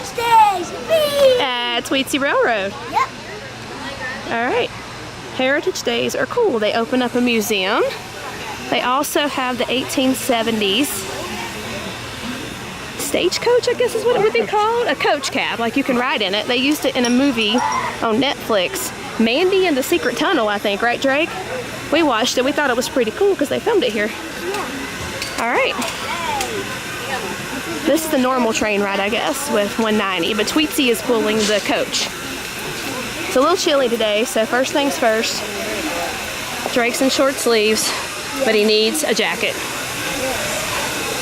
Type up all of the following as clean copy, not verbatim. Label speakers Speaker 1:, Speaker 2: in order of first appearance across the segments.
Speaker 1: Heritage Days!
Speaker 2: At Tweetsie Railroad.
Speaker 1: Yep.
Speaker 2: Alright. Heritage Days are cool. They open up a museum. They also have the 1870s stagecoach, I guess is what it would be called. A coach cab, like you can ride in it. They used it in a movie on Netflix. Mandy and the Secret Tunnel, I think, right, Drake? We watched it. We thought it was pretty cool because they filmed it here.
Speaker 1: Yeah.
Speaker 2: Alright. This is the normal train ride, I guess, with 190, but Tweetsie is pulling the coach. It's a little chilly today, so first things first. Drake's in short sleeves, but he needs a jacket.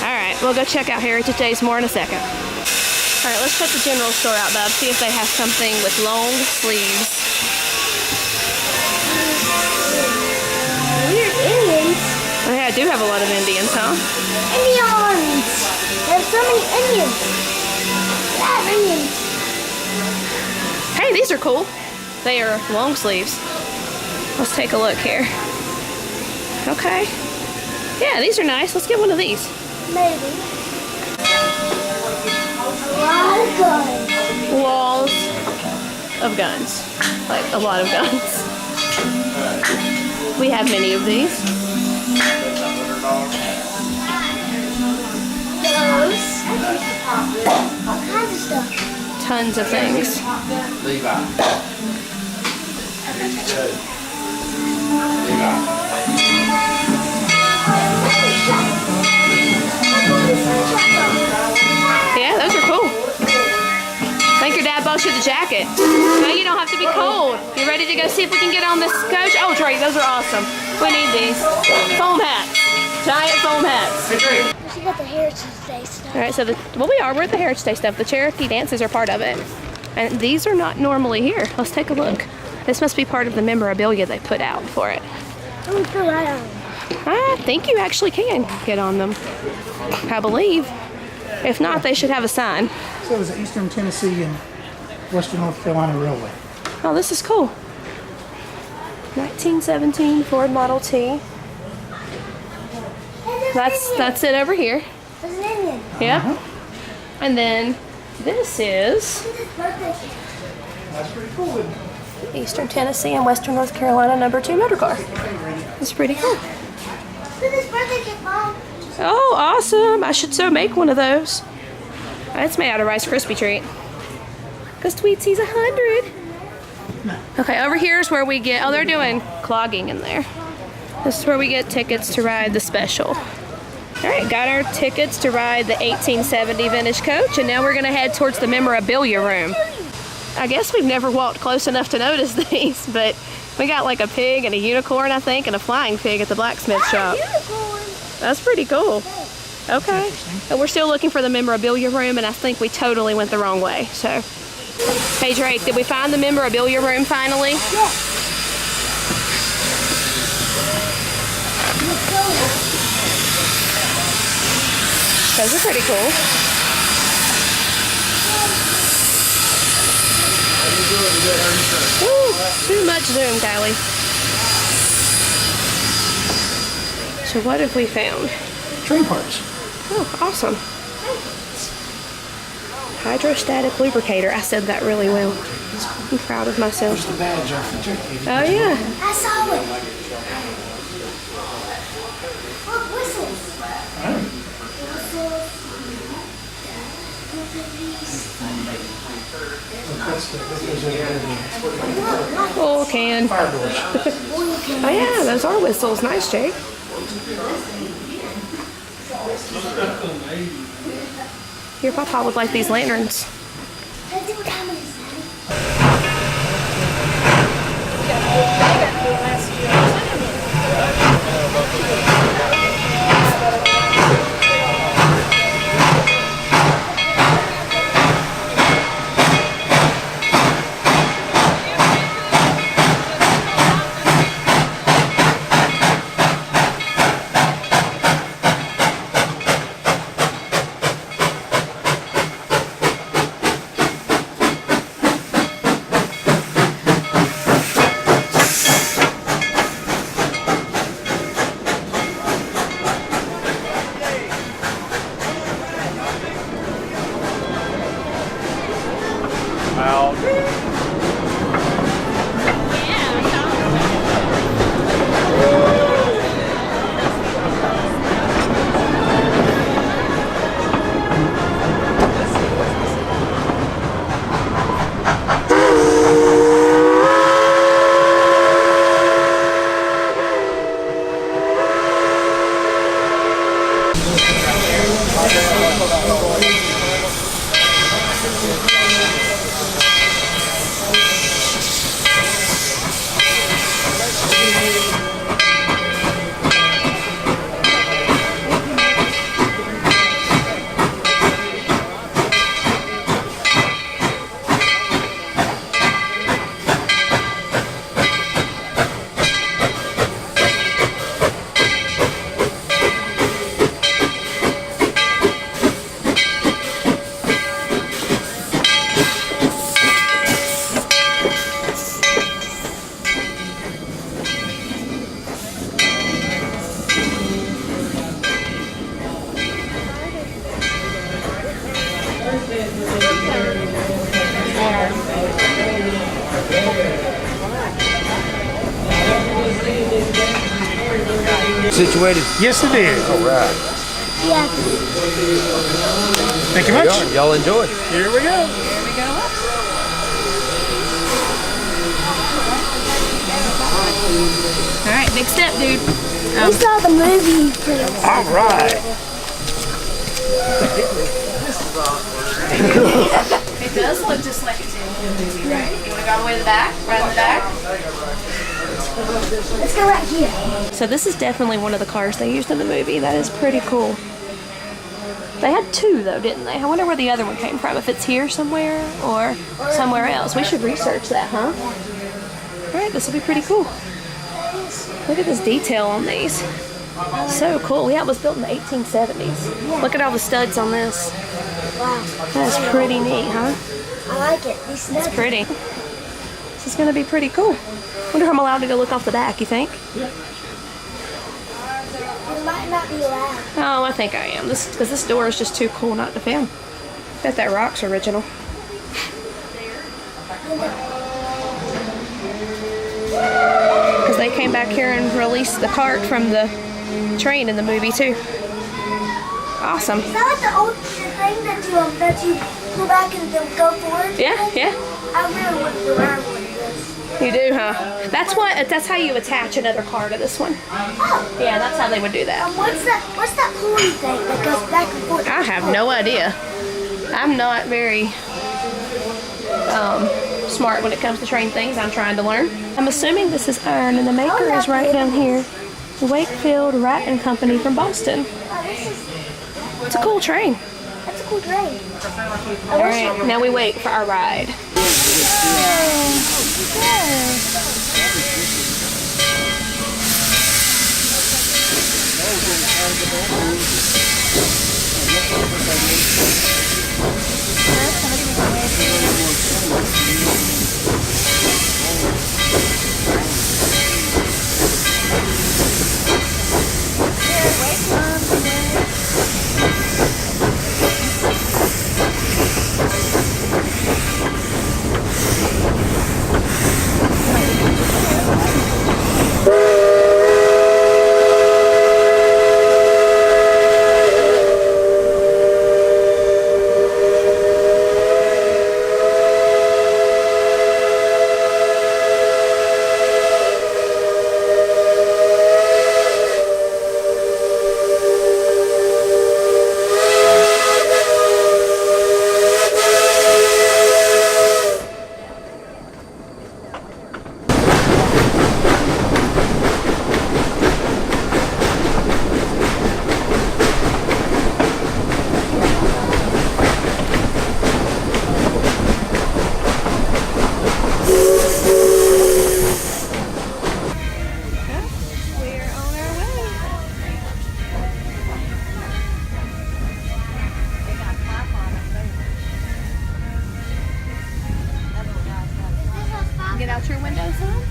Speaker 2: Alright, we'll go check out Heritage Days more in a second. Alright, let's check the general store out, Bub, see if they have something with long sleeves.
Speaker 1: Weird Indians.
Speaker 2: Oh yeah, I do have a lot of Indians, huh?
Speaker 1: Indians! There's so many Indians. Yeah, Indians.
Speaker 2: Hey, these are cool. They are long sleeves. Let's take a look here. Okay. Yeah, these are nice. Let's get one of these.
Speaker 1: Maybe. A lot of guns.
Speaker 2: Walls of guns. Like a lot of guns. We have many of these.
Speaker 1: Those. All kinds of stuff.
Speaker 2: Tons of things. Yeah, those are cool. I think your dad bought you the jacket. Now you don't have to be cold. You ready to go see if we can get on this coach? Oh, Drake, those are awesome. We need these. Foam hats. Giant foam hats.
Speaker 1: We should get the Heritage Day stuff.
Speaker 2: All right, so we're at the Heritage Day stuff. The Cherokee dances are part of it. And these are not normally here. Let's take a look. This must be part of the memorabilia they put out for it.
Speaker 1: Oh, we feel right on them.
Speaker 2: I think you actually can get on them. I believe. If not, they should have a sign.
Speaker 3: So it was the Eastern Tennessee and Western North Carolina Railway.
Speaker 2: Oh, this is cool. 1917 Ford Model T. That's it over here.
Speaker 1: There's an Indian.
Speaker 2: Yep. And then this is
Speaker 3: That's pretty cool, isn't it?
Speaker 2: Eastern Tennessee and Western North Carolina #2 motor car. It's pretty cool.
Speaker 1: Look at this birthday gift, Mom.
Speaker 2: Oh, awesome. I should so make one of those. It's made out of Rice Krispie treat. Because Tweetsie's 100. Okay, over here is where we get, oh, they're doing clogging in there. This is where we get tickets to ride the special. All right, got our tickets to ride the 1870 vintage coach, and now we're gonna head towards the memorabilia room. I guess we've never walked close enough to notice these, but we got like a pig and a unicorn, I think, and a flying pig at the blacksmith shop.
Speaker 1: Unicorn.
Speaker 2: That's pretty cool. Okay. But we're still looking for the memorabilia room, and I think we totally went the wrong way. So, hey Drake, did we find the memorabilia room finally?
Speaker 1: Yeah.
Speaker 2: Those are pretty cool. Ooh, too much zoom, Kylie. So what have we found?
Speaker 3: Train parts.
Speaker 2: Oh, awesome. Hydrostatic lubricator. I said that really well. I'm proud of myself.
Speaker 3: There's the badge off the JP.
Speaker 2: Oh yeah.
Speaker 1: I saw it. Look, whistles.
Speaker 2: Oh, can.
Speaker 3: Fire doors.
Speaker 2: Oh yeah, those are whistles. Nice, Jake. Your papa would like these lanterns.
Speaker 1: Let's see what time it is,
Speaker 4: Situated?
Speaker 3: Yes, it is.
Speaker 4: All right.
Speaker 1: Yes.
Speaker 3: Thank you much.
Speaker 4: Y'all enjoy.
Speaker 3: Here we go.
Speaker 2: Here we go. All right, big step, dude.
Speaker 1: We saw the movie too.
Speaker 3: All right.
Speaker 2: It does look just like it's in the movie, right? You want to go all the way to the back? Right in the back?
Speaker 1: Let's go right here.
Speaker 2: So this is definitely one of the cars they used in the movie. That is pretty cool. They had two though, didn't they? I wonder where the other one came from. If it's here somewhere or somewhere else. We should research that, huh? All right, this will be pretty cool. Look at this detail on these. So cool. Yeah, it was built in the 1870s. Look at all the studs on this.
Speaker 1: Wow.
Speaker 2: That's pretty neat, huh?
Speaker 1: I like it. These
Speaker 2: It's
Speaker 1: nuts.
Speaker 2: pretty. This is going to be pretty cool. Wonder if I'm allowed to go look off the back, you think?
Speaker 1: It might not be loud.
Speaker 2: Oh, I think I am. Because this door is just too cool not to film. Bet that rock's original. Because they came back here and released the cart from the train in the movie too. Awesome.
Speaker 1: Is that like the old thing that you pull back and then go forward?
Speaker 2: Yeah, yeah.
Speaker 1: I really want to go around with this.
Speaker 2: You do, huh? That's how you attach another car to this one.
Speaker 1: Oh,
Speaker 2: Yeah, that's how they would do that.
Speaker 1: what's that pulling thing that goes back and forth?
Speaker 2: I have no idea. I'm not very smart when it comes to train things. I'm trying to learn. I'm assuming this is iron, and the maker is right down here. Wakefield Rat and Company from Boston.
Speaker 1: Oh, this is,
Speaker 2: It's a cool train.
Speaker 1: that's a cool train.
Speaker 2: All right, now we wait for our ride. Get out your windows, huh?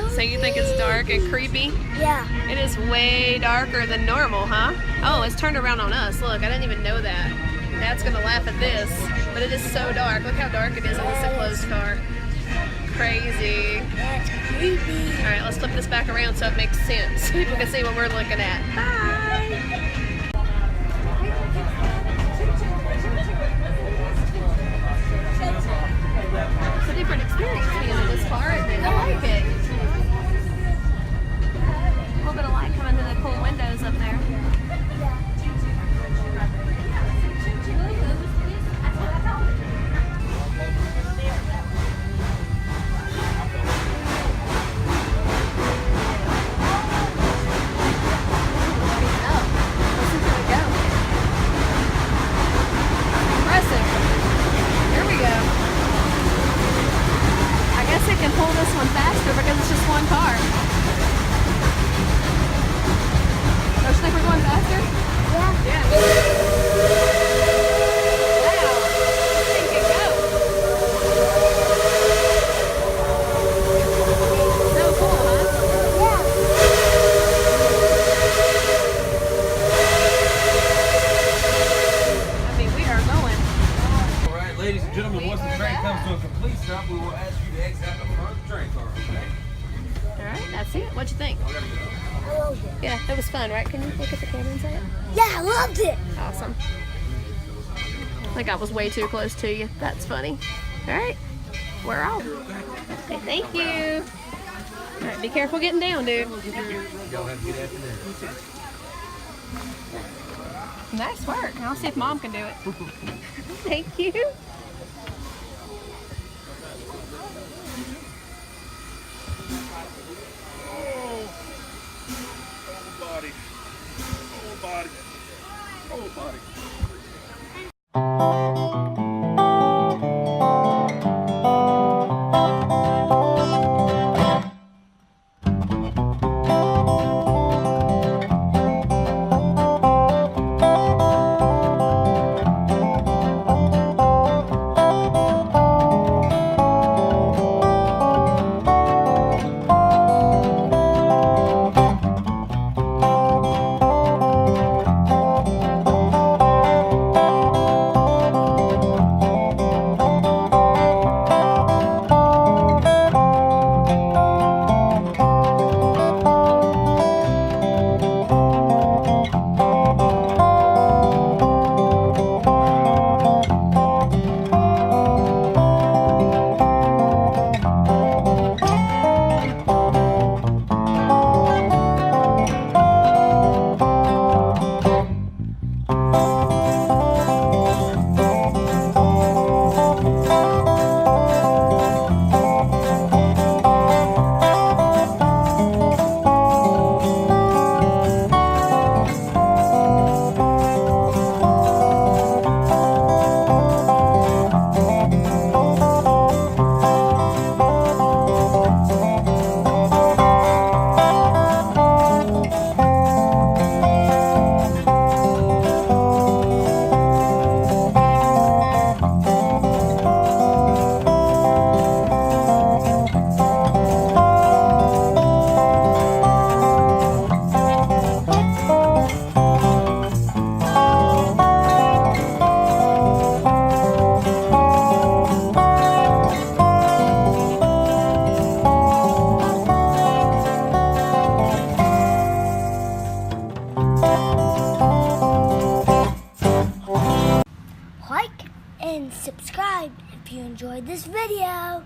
Speaker 2: So you think it's dark and creepy?
Speaker 1: Yeah.
Speaker 2: It is way darker than normal, huh? Oh, it's turned around on us. Look, I didn't even know that. Dad's gonna laugh at this, but it is so dark. Look how dark it is on this enclosed car. Crazy.
Speaker 1: That's creepy.
Speaker 2: All right, let's flip this back around so it makes sense. People can see what we're looking at. Bye. It's a different experience being in this car, isn't it? I like it.
Speaker 1: I loved it.
Speaker 2: Yeah, it was fun, right? Can you look at the camera and say it?
Speaker 1: Yeah, I loved it.
Speaker 2: Awesome. I think I was way too close to you. That's funny. All right, we're off. Okay, thank you. All right, be careful getting down, dude. Nice work. I'll see if Mom can do it. Thank you.
Speaker 4: Whole body.
Speaker 1: Like and subscribe if you enjoyed this video.